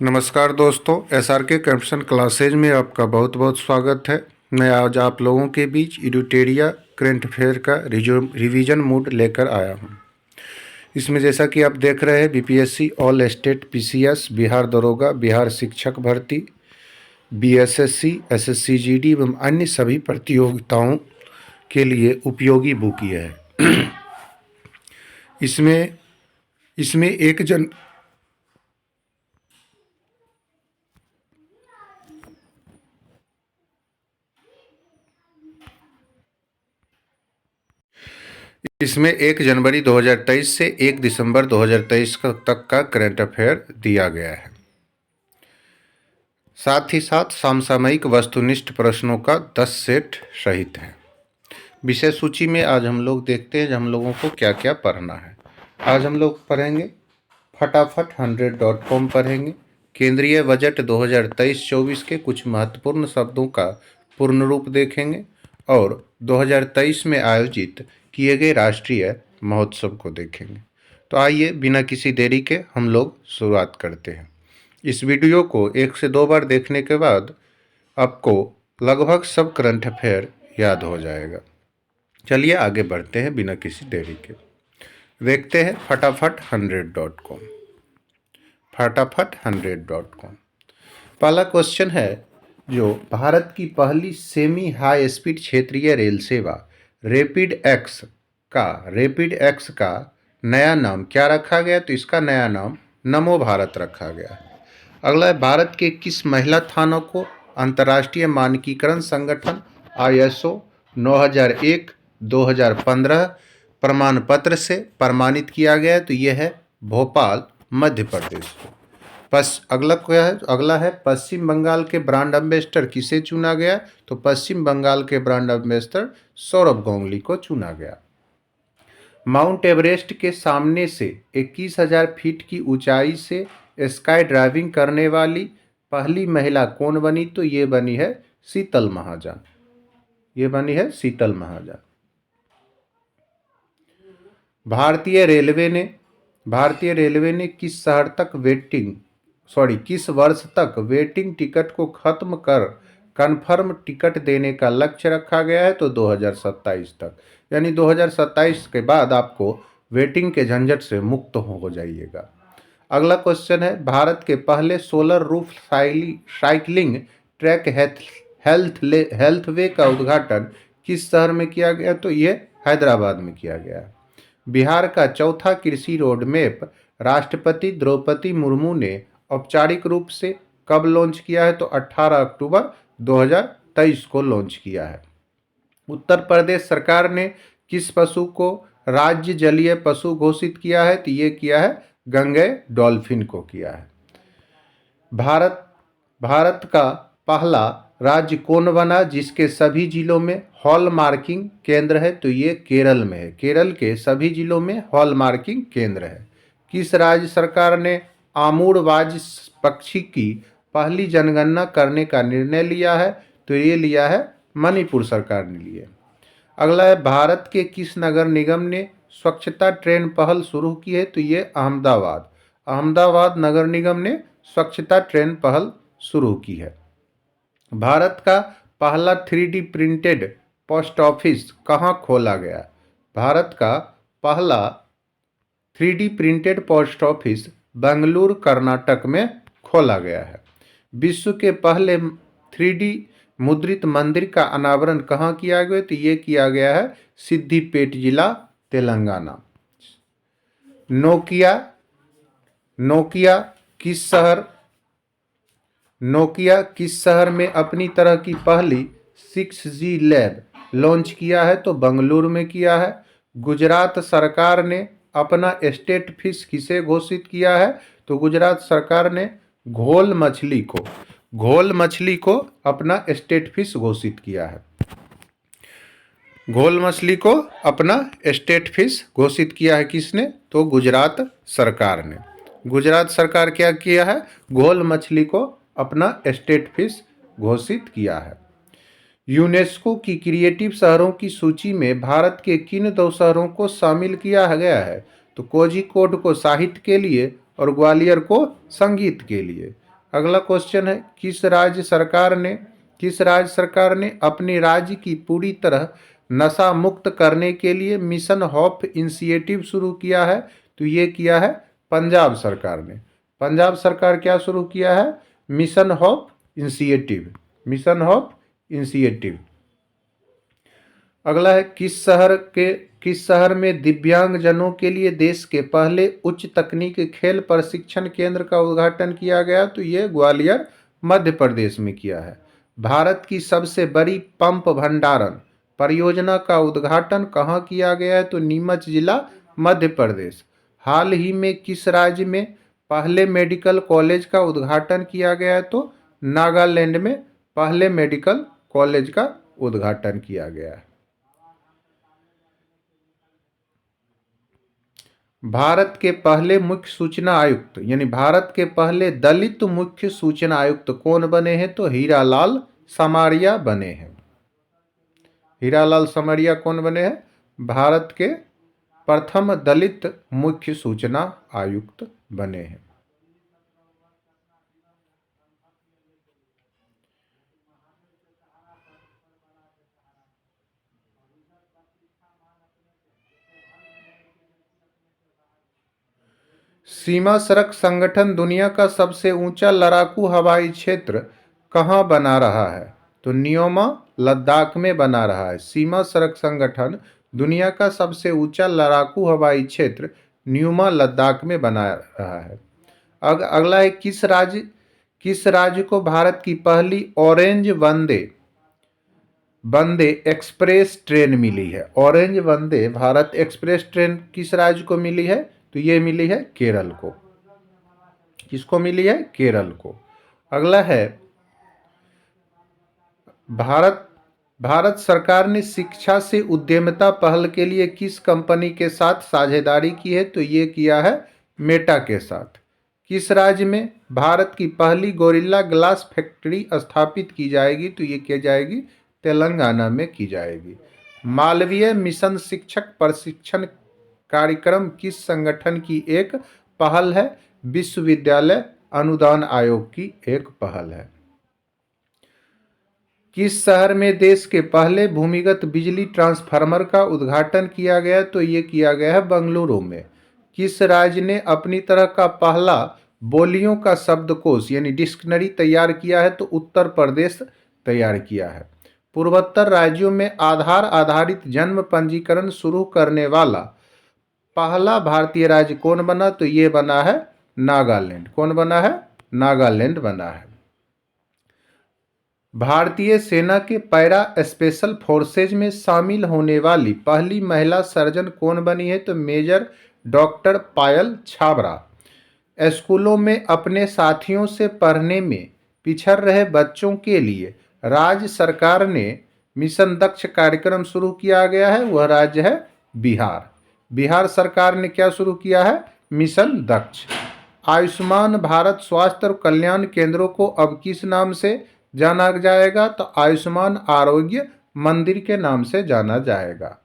नमस्कार दोस्तों, SRK computer classes में आपका बहुत बहुत स्वागत है। मैं आज आप लोगों के बीच एडुटेरिया करंट अफेयर का रिवीजन मूड लेकर आया हूं। इसमें जैसा कि आप देख रहे हैं, BPSC all state PCS, Bihar दरोगा, बिहार शिक्षक भर्ती, बीएसएससी, एसएससी जीडी एवं अन्य सभी प्रतियोगिताओं के लिए उपयोगी बुक ये है। इसमें इसमें एक जन इसमें 1 जनवरी 2023 से 1 दिसंबर 2023 तक का करंट अफेयर दिया गया है। साथ ही साथ समसामयिक वस्तुनिष्ठ प्रश्नों का 10 सेट सहित है। विषय सूची में आज हम लोग देखते हैं हम लोगों को क्या क्या पढ़ना है। आज हम लोग पढ़ेंगे फटाफट 100.com पढ़ेंगे, केंद्रीय बजट 2023-24 के कुछ महत्वपूर्ण शब्दों का पूर्ण रूप देखेंगे और 2023 में आयोजित किए गए राष्ट्रीय महोत्सव को देखेंगे। तो आइए बिना किसी देरी के हम लोग शुरुआत करते हैं। इस वीडियो को 1 से 2 बार देखने के बाद आपको लगभग सब करंट अफेयर याद हो जाएगा। चलिए आगे बढ़ते हैं बिना किसी देरी के। देखते हैं फटाफट 100.com। फटाफट 100.com। पहला क्वेश्चन है, जो भारत की पहली सेमी हाई स्पीड क्षेत्रीय रेल सेवा रैपिड एक्स का नया नाम क्या रखा गया? तो इसका नया नाम नमो भारत रखा गया है। अगला है, भारत के किस महिला थानों को अंतर्राष्ट्रीय मानकीकरण संगठन ISO 9001-2015 प्रमाण पत्र से प्रमाणित किया गया है? तो यह है भोपाल, मध्य प्रदेश। अगला है पश्चिम बंगाल के ब्रांड एम्बेसडर किसे चुना गया? तो पश्चिम बंगाल के ब्रांड एम्बेसडर सौरभ गांगुली को चुना गया। माउंट एवरेस्ट के सामने से 21,000 फीट की ऊंचाई से स्काई ड्राइविंग करने वाली पहली महिला कौन बनी? तो ये बनी है शीतल महाजन। भारतीय रेलवे ने किस वर्ष तक वेटिंग टिकट को खत्म कर कन्फर्म टिकट देने का लक्ष्य रखा गया है? तो 2027 तक, यानी 2027 के बाद आपको वेटिंग के झंझट से मुक्त हो जाइएगा। अगला क्वेश्चन है, भारत के पहले solar roof cycling track health वे का उद्घाटन किस शहर में किया गया? तो ये हैदराबाद में किया गया। बिहार का चौथा कृषि रोड मैप राष्ट्रपति द्रौपदी मुर्मू ने औपचारिक रूप से कब लॉन्च किया है? तो 18 अक्टूबर 2023 को लॉन्च किया है। उत्तर प्रदेश सरकार ने किस पशु को राज्य जलीय पशु घोषित किया है? तो ये किया है गंगेय डॉल्फिन को किया है। भारत का पहला राज्य कौन बना जिसके सभी जिलों में हॉल मार्किंग केंद्र है? तो ये केरल में है। केरल के सभी जिलों में हॉल मार्किंग केंद्र है। किस राज्य सरकार ने आमूरबाज पक्षी की पहली जनगणना करने का निर्णय लिया है? तो ये लिया है मणिपुर सरकार ने लिए। अगला है, भारत के किस नगर निगम ने स्वच्छता ट्रेन पहल शुरू की है? तो ये अहमदाबाद नगर निगम ने स्वच्छता ट्रेन पहल शुरू की है। भारत का पहला 3D प्रिंटेड पोस्ट ऑफिस कहाँ खोला गया? भारत का पहला 3D printed post office Bengaluru, Karnataka में खोला गया है। विश्व के पहले 3D मुद्रित मंदिर का अनावरण कहाँ किया गया? तो ये किया गया है सिद्दीपेट जिला, तेलंगाना। नोकिया किस शहर में अपनी तरह की पहली 6G लैब लॉन्च किया है? तो बेंगलुरु में किया है। गुजरात सरकार ने अपना स्टेट फिश किसे घोषित किया है? तो गुजरात सरकार ने घोल मछली को अपना स्टेट फिश घोषित किया है। घोल मछली को अपना स्टेट फिश घोषित किया है किसने? तो गुजरात सरकार ने। गुजरात सरकार क्या किया है? घोल मछली को अपना स्टेट फिश घोषित किया है। यूनेस्को की क्रिएटिव शहरों की सूची में भारत के किन 2 शहरों को शामिल किया गया है? तो कोझिकोड को साहित्य के लिए और ग्वालियर को संगीत के लिए। अगला क्वेश्चन है, किस राज्य सरकार ने अपने राज्य की पूरी तरह नशा मुक्त करने के लिए मिशन हॉप इनिशिएटिव शुरू किया है? तो ये किया है पंजाब सरकार ने। पंजाब सरकार क्या शुरू किया है? Mission hop initiative. Mission hop initiative. अगला है, किस शहर में दिव्यांगजनों के लिए देश के पहले उच्च तकनीक खेल प्रशिक्षण केंद्र का उद्घाटन किया गया? तो ये ग्वालियर मध्य प्रदेश में किया है। भारत की सबसे बड़ी पंप भंडारण परियोजना का उद्घाटन कहाँ किया गया है? तो नीमच जिला मध्य प्रदेश। हाल ही में किस राज्य में पहले मेडिकल कॉलेज का उद्घाटन किया गया है? तो नागालैंड में पहले मेडिकल कॉलेज का उद्घाटन किया गया है। भारत के पहले मुख्य सूचना आयुक्त यानी भारत के पहले दलित मुख्य सूचना आयुक्त कौन बने हैं? तो हीरालाल समारिया बने हैं। हीरालाल समारिया कौन बने हैं? भारत के प्रथम दलित मुख्य सूचना आयुक्त बने हैं। सीमा सड़क संगठन दुनिया का सबसे ऊंचा लड़ाकू हवाई क्षेत्र कहाँ बना रहा है? तो न्योमा लद्दाख में बना रहा है। सीमा सड़क संगठन दुनिया का सबसे ऊंचा लड़ाकू हवाई क्षेत्र न्योमा लद्दाख में बना रहा है। अगला है, किस राज्य को भारत की पहली ऑरेंज वंदे एक्सप्रेस ट्रेन मिली है? Orange Vande Bharat express train किस राज्य को मिली है? तो ये मिली है केरल को। किसको मिली है? केरल को। अगला है, भारत सरकार ने शिक्षा से उद्यमिता पहल के लिए किस कंपनी के साथ साझेदारी की है? तो ये किया है मेटा के साथ। किस राज्य में भारत की पहली गोरिल्ला ग्लास फैक्ट्री स्थापित की जाएगी? तो ये की जाएगी तेलंगाना में की जाएगी। मालवीय मिशन शिक्षक प्रशिक्षण कार्यक्रम किस संगठन की एक पहल है? विश्वविद्यालय अनुदान आयोग की एक पहल है। किस शहर में देश के पहले भूमिगत बिजली ट्रांसफार्मर का उद्घाटन किया गया? तो ये किया गया है बेंगलुरु में। किस राज्य ने अपनी तरह का पहला बोलियों का शब्दकोश यानी डिक्शनरी तैयार किया है? तो उत्तर प्रदेश तैयार किया है। पूर्वोत्तर राज्यों में आधार आधारित जन्म पंजीकरण शुरू करने वाला पहला भारतीय राज्य कौन बना? तो ये बना है नागालैंड। कौन बना है? नागालैंड बना है। भारतीय सेना के पैरा स्पेशल फोर्सेज में शामिल होने वाली पहली महिला सर्जन कौन बनी है? तो मेजर डॉक्टर पायल छाबरा। स्कूलों में अपने साथियों से पढ़ने में पिछड़ रहे बच्चों के लिए राज्य सरकार ने मिशन दक्ष कार्यक्रम शुरू किया गया है। वह राज्य है बिहार। बिहार सरकार ने क्या शुरू किया है? मिशन दक्ष। आयुष्मान भारत स्वास्थ्य और कल्याण केंद्रों को अब किस नाम से जाना जाएगा? तो आयुष्मान आरोग्य मंदिर के नाम से जाना जाएगा।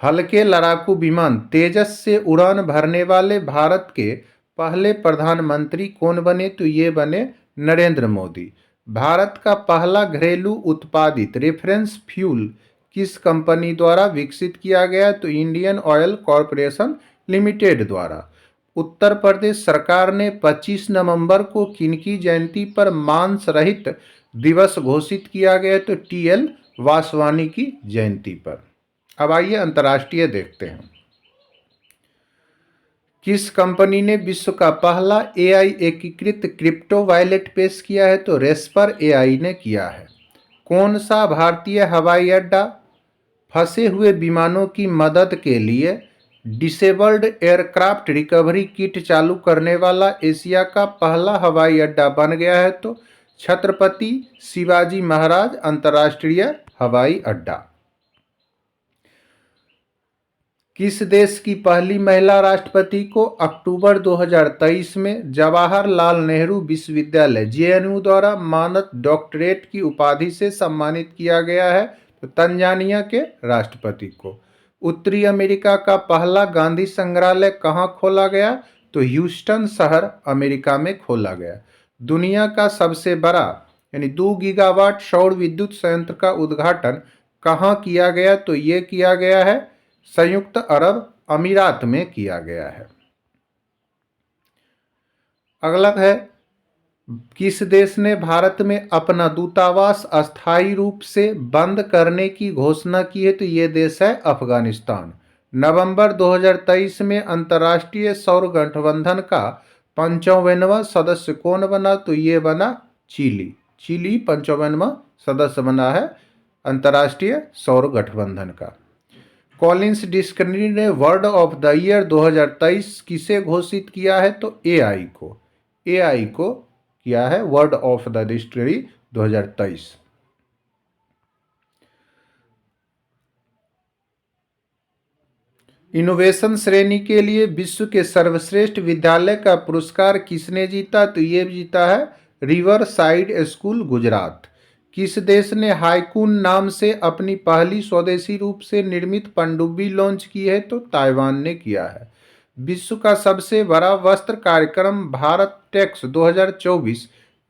हल्के लड़ाकू विमान तेजस से उड़ान भरने वाले भारत के पहले प्रधानमंत्री कौन बने? तो ये बने नरेंद्र मोदी। भारत का पहला घरेलू उत्पादित रेफरेंस फ्यूल किस कंपनी द्वारा विकसित किया गया? तो इंडियन ऑयल कॉरपोरेशन लिमिटेड द्वारा। उत्तर प्रदेश सरकार ने 25 नवंबर को किनकी जयंती पर मांस रहित दिवस घोषित किया गया? तो टी.एल. वासवानी की जयंती पर। अब आइए अंतर्राष्ट्रीय देखते हैं। किस कंपनी ने विश्व का पहला एआई एकीकृत क्रिप्टो वॉलेट पेश किया है? तो रेस्पर एआई ने किया है। कौन सा भारतीय हवाई अड्डा फंसे हुए विमानों की मदद के लिए डिसेबल्ड एयरक्राफ्ट रिकवरी किट चालू करने वाला एशिया का पहला हवाई अड्डा बन गया है? तो छत्रपति शिवाजी महाराज अंतर्राष्ट्रीय हवाई अड्डा। किस देश की पहली महिला राष्ट्रपति को अक्टूबर 2023 में जवाहरलाल नेहरू विश्वविद्यालय जेएनयू द्वारा मानद डॉक्टरेट की उपाधि से सम्मानित किया गया है? तो तंजानिया के राष्ट्रपति को। उत्तरी अमेरिका का पहला गांधी संग्रहालय कहाँ खोला गया? तो ह्यूस्टन शहर अमेरिका में खोला गया। दुनिया का सबसे बड़ा यानी 2 गीगावाट सौर विद्युत संयंत्र का उद्घाटन कहाँ किया गया? तो ये किया गया है संयुक्त अरब अमीरात में किया गया है। अगला है, किस देश ने भारत में अपना दूतावास अस्थायी रूप से बंद करने की घोषणा की है? तो ये देश है अफगानिस्तान। नवंबर 2023 में अंतर्राष्ट्रीय सौर गठबंधन का 55वां सदस्य कौन बना? तो ये बना चिली। चिली 55वां सदस्य बना है अंतर्राष्ट्रीय सौर गठबंधन का। कॉलिंस डिक्शनरी ने वर्ड ऑफ द ईयर 2023 किसे घोषित किया है? तो एआई को। एआई को किया है word of the dictionary 2023। Innovation श्रेणी के लिए विश्व के सर्वश्रेष्ठ विद्यालय का पुरस्कार किसने जीता? तो ये जीता है रिवर साइड स्कूल गुजरात। किस देश ने हाइकून नाम से अपनी पहली स्वदेशी रूप से निर्मित पनडुब्बी लॉन्च की है? तो ताइवान ने किया है। विश्व का सबसे बड़ा वस्त्र कार्यक्रम भारत टेक्स 2024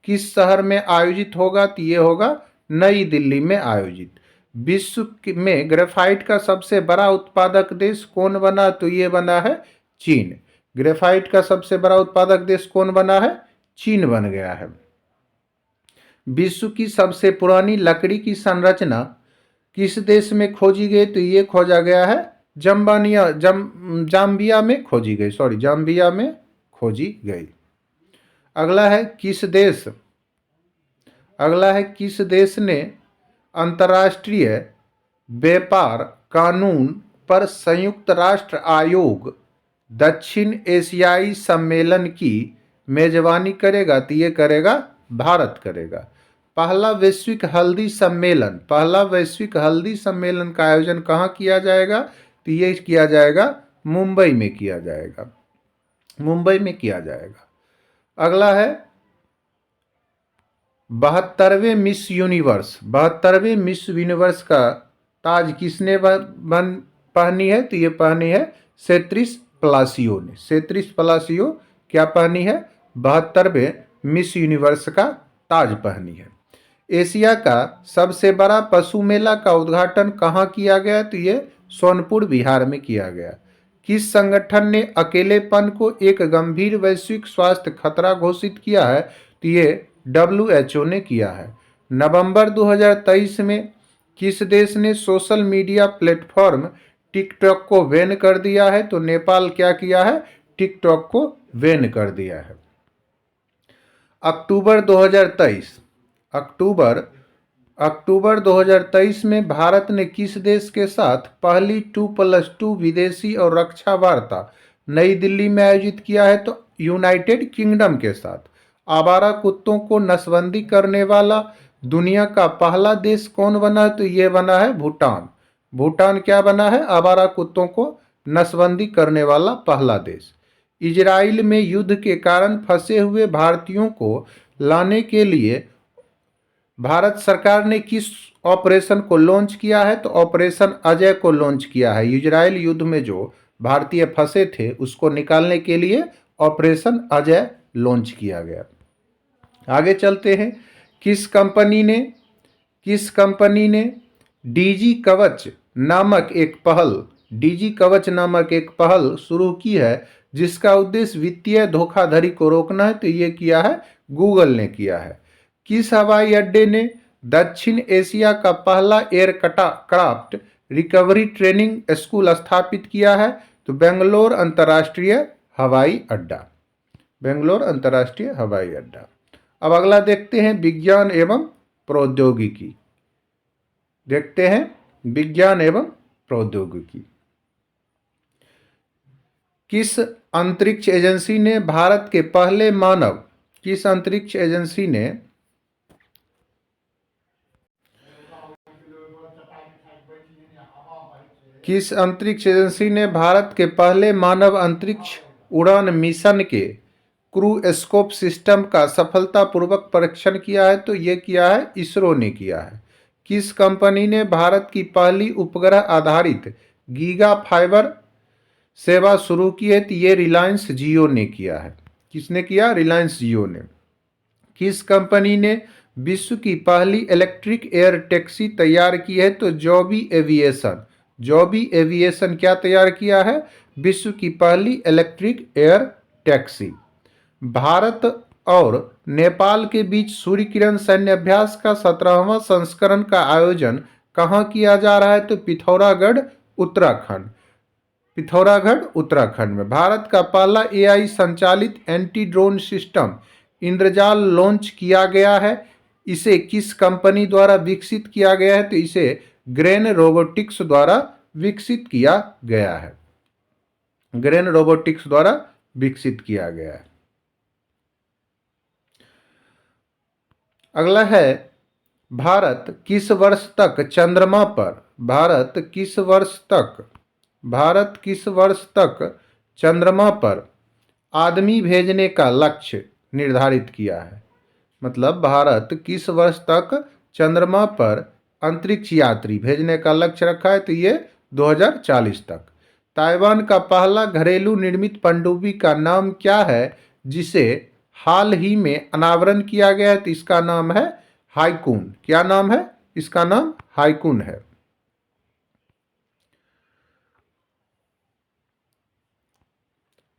किस शहर में आयोजित होगा? तो ये होगा नई दिल्ली में आयोजित। विश्व में ग्रेफाइट का सबसे बड़ा उत्पादक देश कौन बना? तो ये बना है चीन। ग्रेफाइट का सबसे बड़ा उत्पादक देश कौन बना है? चीन बन गया है। विश्व की सबसे पुरानी लकड़ी की संरचना किस देश में खोजी गई? तो ये खोजा गया है जाम्बिया में खोजी गई, जाम्बिया में खोजी गई। अगला है किस देश ने अंतर्राष्ट्रीय व्यापार कानून पर संयुक्त राष्ट्र आयोग दक्षिण एशियाई सम्मेलन की मेजबानी करेगा? तो ये करेगा भारत करेगा। पहला वैश्विक हल्दी सम्मेलन का आयोजन कहाँ किया जाएगा? तो ये किया जाएगा मुंबई में किया जाएगा। अगला है 72वें मिस यूनिवर्स का ताज किसने पहनी है? तो ये पहनी है सेत्रिस पलासियो ने। सेत्रिस पलासियो क्या पहनी है? 72वें मिस यूनिवर्स का ताज पहनी है। एशिया का सबसे बड़ा पशु मेला का उद्घाटन कहाँ किया गया? तो ये सोनपुर बिहार में किया गया। किस संगठन ने अकेलेपन को एक गंभीर वैश्विक स्वास्थ्य खतरा घोषित किया है? तो ये WHO ने किया है। नवंबर 2023 में किस देश ने सोशल मीडिया प्लेटफॉर्म टिकटॉक को बैन कर दिया है? तो नेपाल क्या किया है? टिकटॉक को बैन कर दिया है। अक्टूबर 2023 में भारत ने किस देश के साथ पहली 2+2 विदेशी और रक्षा वार्ता नई दिल्ली में आयोजित किया है? तो यूनाइटेड किंगडम के साथ। आवारा कुत्तों को नसबंदी करने वाला दुनिया का पहला देश कौन बना है? तो ये बना है भूटान। भूटान क्या बना है? आवारा कुत्तों को नसबंदी करने वाला पहला देश। इजराइल में युद्ध के कारण फंसे हुए भारतीयों को लाने के लिए भारत सरकार ने किस ऑपरेशन को लॉन्च किया है? तो ऑपरेशन अजय को लॉन्च किया है। इजराइल युद्ध में जो भारतीय फंसे थे उसको निकालने के लिए ऑपरेशन अजय लॉन्च किया गया। आगे चलते हैं। किस कंपनी ने डीजी कवच नामक एक पहल शुरू की है जिसका उद्देश्य वित्तीय धोखाधड़ी को रोकना है? तो ये किया है गूगल ने किया है। किस हवाई अड्डे ने दक्षिण एशिया का पहला एयरक्राफ्ट रिकवरी ट्रेनिंग स्कूल स्थापित किया है? तो बेंगलोर अंतर्राष्ट्रीय हवाई अड्डा। अब अगला देखते हैं विज्ञान एवं प्रौद्योगिकी। किस अंतरिक्ष एजेंसी ने भारत के पहले मानव अंतरिक्ष उड़ान मिशन के क्रू स्कोप सिस्टम का सफलतापूर्वक परीक्षण किया है? तो ये किया है इसरो ने किया है। किस कंपनी ने भारत की पहली उपग्रह आधारित गीगा फाइबर सेवा शुरू की है? तो ये रिलायंस जियो ने किया है। किसने किया? रिलायंस जियो ने। किस कंपनी ने विश्व की पहली इलेक्ट्रिक एयर टैक्सी तैयार की है? तो जॉबी एविएशन। जॉबी एविएशन क्या तैयार किया है? विश्व की पहली इलेक्ट्रिक एयर टैक्सी। भारत और नेपाल के बीच सूर्य किरण सैन्य अभ्यास का 17वां संस्करण का आयोजन कहाँ किया जा रहा है? तो पिथौरागढ़ उत्तराखंड। पिथौरागढ़ उत्तराखंड में। भारत का पहला एआई संचालित एंटी ड्रोन सिस्टम इंद्रजाल लॉन्च किया गया है। इसे किस कंपनी द्वारा विकसित किया गया है? तो इसे ग्रेन रोबोटिक्स द्वारा विकसित किया गया है। ग्रेन रोबोटिक्स द्वारा विकसित किया गया है। अगला है, भारत किस वर्ष तक चंद्रमा पर चंद्रमा पर आदमी भेजने का लक्ष्य निर्धारित किया है? मतलब भारत किस वर्ष तक चंद्रमा पर अंतरिक्ष यात्री भेजने का लक्ष्य रखा है? तो ये 2040 तक। ताइवान का पहला घरेलू निर्मित पनडुब्बी का नाम क्या है, जिसे हाल ही में अनावरण किया गया है? तो इसका नाम है हाईकून। क्या नाम है? इसका नाम हाईकून है।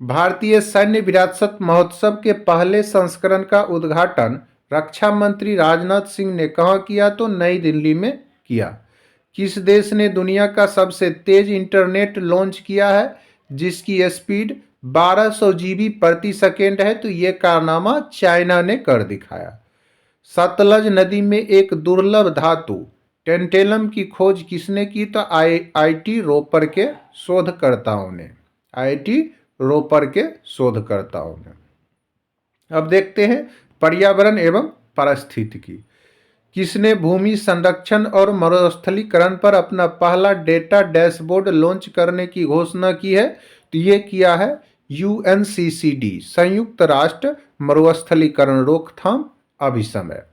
भारतीय सैन्य विरासत महोत्सव के पहले संस्करण का उद्घाटन रक्षा मंत्री राजनाथ सिंह ने कहाँ किया? तो नई दिल्ली में किया। किस देश ने दुनिया का सबसे तेज इंटरनेट लॉन्च किया है, जिसकी स्पीड 1200 जीबी प्रति सेकेंड है? तो ये कारनामा चाइना ने कर दिखाया। सतलज नदी में एक दुर्लभ धातु टेंटेलम की खोज किसने की? तो आईआईटी रोपर के शोधकर्ताओं ने। आईआईटी रोपर के शोधकर्ताओं ने। अब देखते हैं पर्यावरण एवं पारिस्थितिकी। किसने भूमि संरक्षण और मरुस्थलीकरण पर अपना पहला डेटा डैशबोर्ड लॉन्च करने की घोषणा की है? तो ये किया है यूएनसीसीडी, संयुक्त राष्ट्र मरुस्थलीकरण रोकथाम अभिसमय।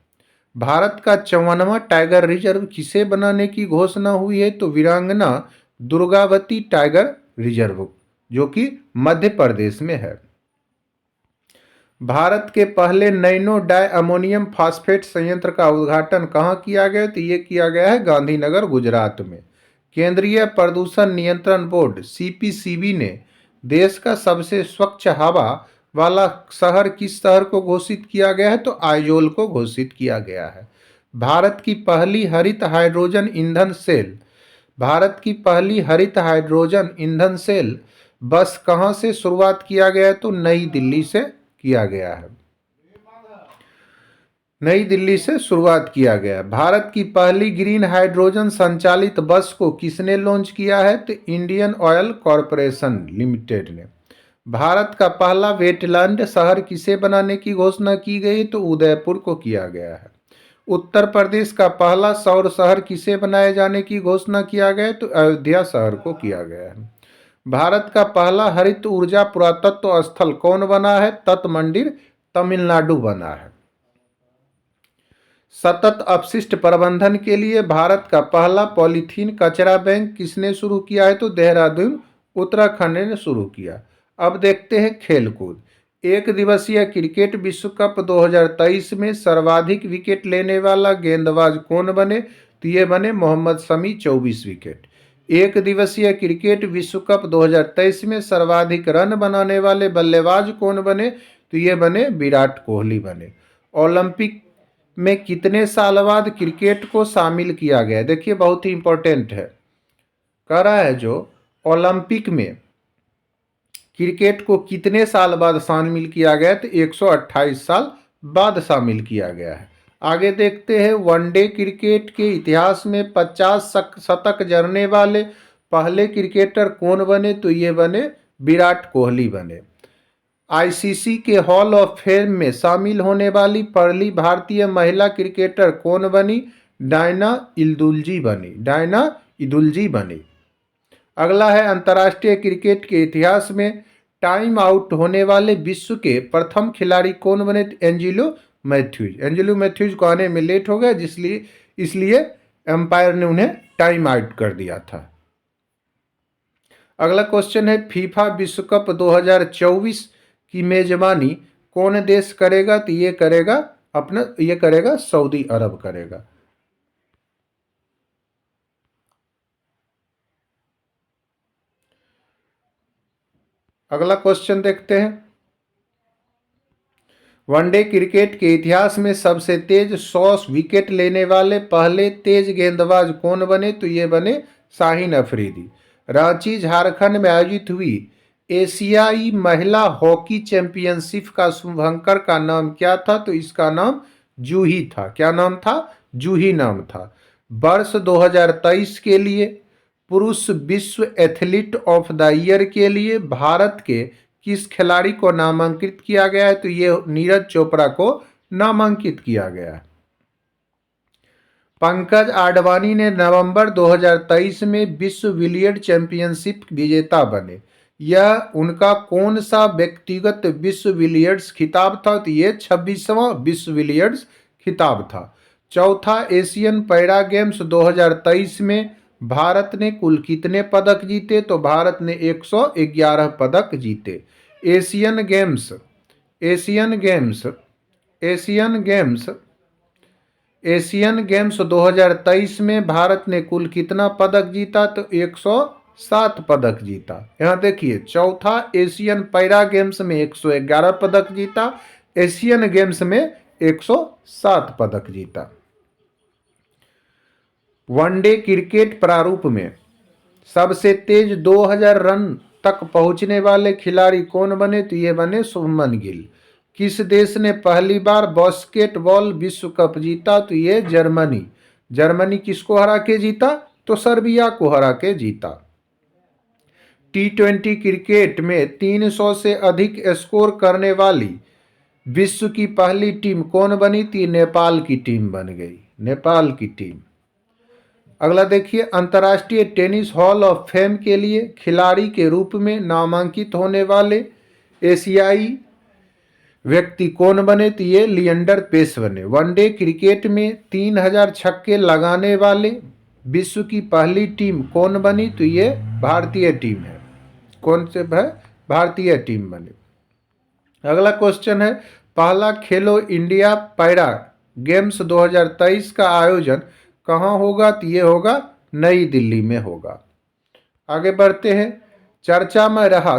भारत का 54वां टाइगर रिजर्व किसे बनाने की घोषणा हुई है? तो वीरांगना दुर्गावती टाइगर रिजर्व, जो कि मध्य प्रदेश में है। भारत के पहले नैनो डाई अमोनियम फास्फेट संयंत्र का उद्घाटन कहाँ किया गया? तो ये किया गया है गांधीनगर, गुजरात में। केंद्रीय प्रदूषण नियंत्रण बोर्ड सीपीसीबी ने देश का सबसे स्वच्छ हवा वाला शहर किस शहर को घोषित किया गया है? तो आइजोल को घोषित किया गया है। भारत की पहली हरित हाइड्रोजन ईंधन सेल बस कहाँ से शुरुआत किया गया है? तो नई दिल्ली से किया गया है। नई दिल्ली से शुरुआत किया गया। भारत की पहली ग्रीन हाइड्रोजन संचालित बस को किसने लॉन्च किया है? तो इंडियन ऑयल कॉरपोरेशन लिमिटेड ने। भारत का पहला वेटलैंड शहर किसे बनाने की घोषणा की गई? तो उदयपुर को किया गया है। उत्तर प्रदेश का पहला सौर शहर किसे बनाए जाने की घोषणा किया गया? तो अयोध्या शहर को किया गया है। भारत का पहला हरित ऊर्जा पुरातत्व स्थल कौन बना है? तट मंदिर, तमिलनाडु बना है। सतत अपशिष्ट प्रबंधन के लिए भारत का पहला पॉलीथीन कचरा बैंक किसने शुरू किया है? तो देहरादून, उत्तराखंड ने शुरू किया। अब देखते हैं खेलकूद। एक दिवसीय क्रिकेट विश्व कप 2023 में सर्वाधिक विकेट लेने वाला गेंदबाज कौन बने? तो ये बने मोहम्मद शमी, 24 विकेट। एक दिवसीय क्रिकेट विश्व कप 2023 में सर्वाधिक रन बनाने वाले बल्लेबाज कौन बने? तो ये बने विराट कोहली बने। ओलंपिक में कितने साल बाद क्रिकेट को शामिल किया गया? देखिए बहुत ही इंपॉर्टेंट है। कह रहा है जो ओलंपिक में क्रिकेट को कितने साल बाद शामिल किया गया? तो 128 साल बाद शामिल किया गया है। आगे देखते हैं, वनडे क्रिकेट के इतिहास में 50 शतक जड़ने वाले पहले क्रिकेटर कौन बने? तो ये बने विराट कोहली बने। आईसीसी के हॉल ऑफ फेम में शामिल होने वाली पहली भारतीय महिला क्रिकेटर कौन बनी? डायना इदुल्जी बनी। अगला है, अंतर्राष्ट्रीय क्रिकेट के इतिहास में टाइम आउट होने वाले विश्व के प्रथम खिलाड़ी कौन बने? एंजिलो मैथ्यूज को आने में लेट हो गया, इसलिए एम्पायर ने उन्हें टाइम आउट कर दिया था। अगला क्वेश्चन है फीफा विश्व कप 2024 की मेजबानी कौन देश करेगा? तो ये करेगा सऊदी अरब करेगा। अगला क्वेश्चन देखते हैं। वनडे क्रिकेट के इतिहास में सबसे तेज 100 विकेट लेने वाले पहले तेज गेंदबाज कौन बने? तो ये बने शाहीन अफरीदी। रांची झारखंड में आयोजित हुई एशियाई महिला हॉकी चैंपियनशिप का शुभंकर का नाम क्या था? तो इसका नाम जूही था। क्या नाम था? जूही नाम था। वर्ष 2023 के लिए पुरुष विश्व एथलीट ऑफ द ईयर के लिए भारत के किस खिलाड़ी को नामांकित किया गया है? तो ये नीरज चोपड़ा को नामांकित किया गया है। पंकज आडवाणी ने नवंबर 2023 में विश्व बिलियर्ड चैंपियनशिप विजेता बने। यह उनका कौन सा व्यक्तिगत विश्व बिलियर्ड्स खिताब था? तो ये 26वां विश्व बिलियर्ड्स खिताब था। चौथा, एशियन पैरा गेम्स 2023 में भारत ने कुल कितने पदक जीते? तो भारत ने 111 पदक जीते। एशियन गेम्स 2023 में भारत ने कुल कितना पदक जीता? तो 107 पदक जीता। यहाँ देखिए, चौथा एशियन पैरा गेम्स में 111 पदक जीता, एशियन गेम्स में 107 पदक जीता। वनडे क्रिकेट प्रारूप में सबसे तेज 2000 रन तक पहुंचने वाले खिलाड़ी कौन बने? तो ये बने शुभमन गिल। किस देश ने पहली बार बास्केटबॉल विश्व कप जीता? तो ये जर्मनी। जर्मनी किसको हरा के जीता? तो सर्बिया को हरा के जीता। T20 क्रिकेट में 300 से अधिक स्कोर करने वाली विश्व की पहली टीम कौन बनी थी? नेपाल की टीम बन गई। नेपाल की टीम। अगला देखिए, अंतर्राष्ट्रीय टेनिस हॉल ऑफ फेम के लिए खिलाड़ी के रूप में नामांकित होने वाले एशियाई व्यक्ति कौन बने? तो ये लिएंडर पेस बने। वनडे क्रिकेट में 3000 छक्के लगाने वाले विश्व की पहली टीम कौन बनी? तो ये भारतीय टीम है। कौन से है? भारतीय टीम बनी। अगला क्वेश्चन है, पहला खेलो इंडिया पैरा गेम्स 2023 का आयोजन कहाँ होगा? तो ये होगा नई दिल्ली में होगा। आगे बढ़ते हैं। चर्चा में रहा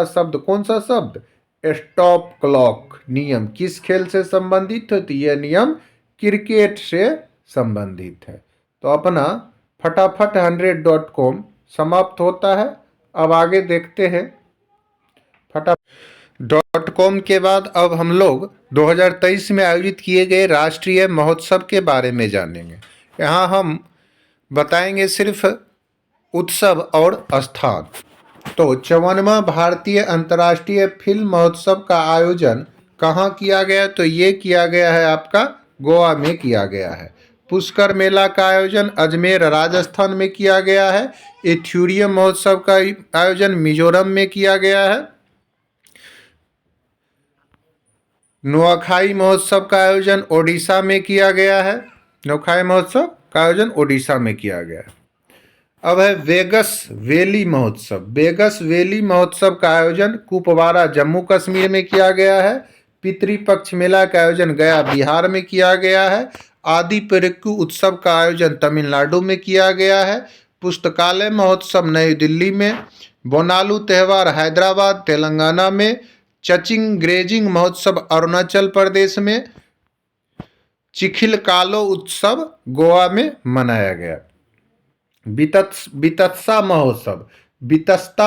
शब्द कौन सा शब्द? स्टॉप क्लॉक नियम किस खेल से संबंधित है? तो यह नियम क्रिकेट से संबंधित है। तो अपना फटाफट 100.com समाप्त होता है। अब आगे देखते हैं। .com के बाद अब हम लोग 2023 में आयोजित किए गए राष्ट्रीय महोत्सव के बारे में जानेंगे। यहाँ हम बताएंगे सिर्फ उत्सव और स्थान। तो 54वां भारतीय अंतर्राष्ट्रीय फिल्म महोत्सव का आयोजन कहाँ किया गया? तो ये किया गया है आपका गोवा में किया गया है। पुष्कर मेला का आयोजन अजमेर राजस्थान में किया गया है। एथुरियम महोत्सव का आयोजन मिजोरम में किया गया है। नुआखाई महोत्सव का आयोजन ओडिशा में किया गया है। नुआखाई महोत्सव का आयोजन ओडिशा में किया गया है। अब है वेगस वैली महोत्सव। वेगस वैली महोत्सव का आयोजन कुपवारा जम्मू कश्मीर में किया गया है। पितृपक्ष मेला का आयोजन गया बिहार में किया गया है। आदि पेरुक्कू उत्सव का आयोजन तमिलनाडु में किया गया है। पुस्तकालय महोत्सव नई दिल्ली में। बोनालू त्यौहार हैदराबाद तेलंगाना में। चचिंग ग्रेजिंग महोत्सव अरुणाचल प्रदेश में। चिखिलकालो उत्सव गोवा में मनाया गया। बितस्ता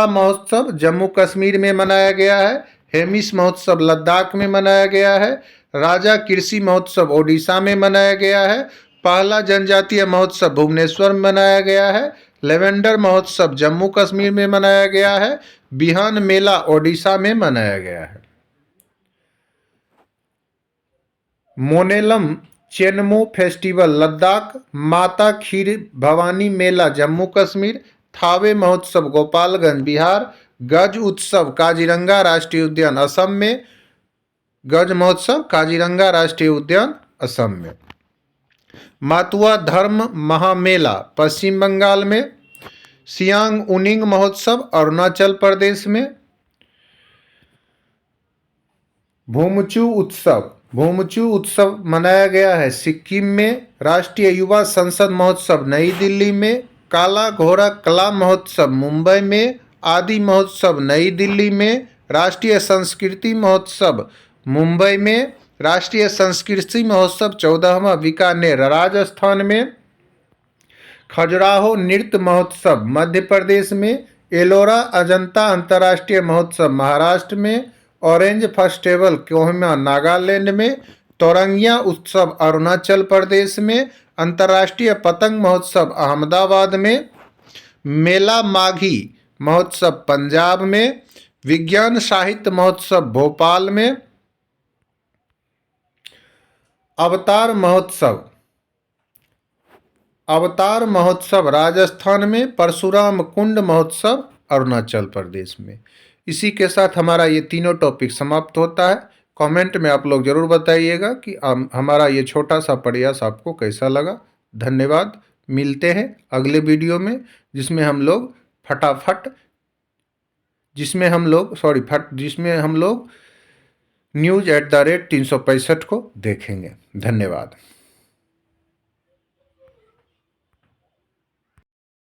महोत्सव जम्मू कश्मीर में मनाया गया है। हेमिस महोत्सव लद्दाख में मनाया गया है। राजा कृषि महोत्सव ओडिशा में मनाया गया है। पहला जनजातीय महोत्सव भुवनेश्वर में मनाया गया है। लेवेंडर महोत्सव जम्मू कश्मीर में मनाया गया है। बिहान मेला ओडिशा में मनाया गया है। मोनेलम चेनमो फेस्टिवल लद्दाख। माता खीर भवानी मेला जम्मू कश्मीर। थावे महोत्सव गोपालगंज बिहार। गज उत्सव काजीरंगा राष्ट्रीय उद्यान असम में। गज महोत्सव काजीरंगा राष्ट्रीय उद्यान असम में। मातुआ धर्म महामेला पश्चिम बंगाल में। सियांग उनिंग महोत्सव अरुणाचल प्रदेश में। भूमचू उत्सव मनाया गया है सिक्किम में। राष्ट्रीय युवा संसद महोत्सव नई दिल्ली में। काला घोड़ा कला महोत्सव मुंबई में। आदि महोत्सव नई दिल्ली में। राष्ट्रीय संस्कृति महोत्सव मुंबई में। राष्ट्रीय संस्कृति महोत्सव 14वां बीकानेर राजस्थान में। खजुराहो नृत्य महोत्सव मध्य प्रदेश में। एलोरा अजंता अंतर्राष्ट्रीय महोत्सव महाराष्ट्र में। ऑरेंज फेस्टिवल कोहिमा नागालैंड में। तोरंगिया उत्सव अरुणाचल प्रदेश में। अंतर्राष्ट्रीय पतंग महोत्सव अहमदाबाद में। मेला माघी महोत्सव पंजाब में। विज्ञान साहित्य महोत्सव भोपाल में। अवतार महोत्सव राजस्थान में। परशुराम कुंड महोत्सव अरुणाचल प्रदेश में। इसी के साथ हमारा ये तीनों टॉपिक समाप्त होता है। कमेंट में आप लोग जरूर बताइएगा कि हमारा ये छोटा सा प्रयास आपको कैसा लगा। धन्यवाद। मिलते हैं अगले वीडियो में जिसमें हम लोग न्यूज़ @ 365 को देखेंगे। धन्यवाद।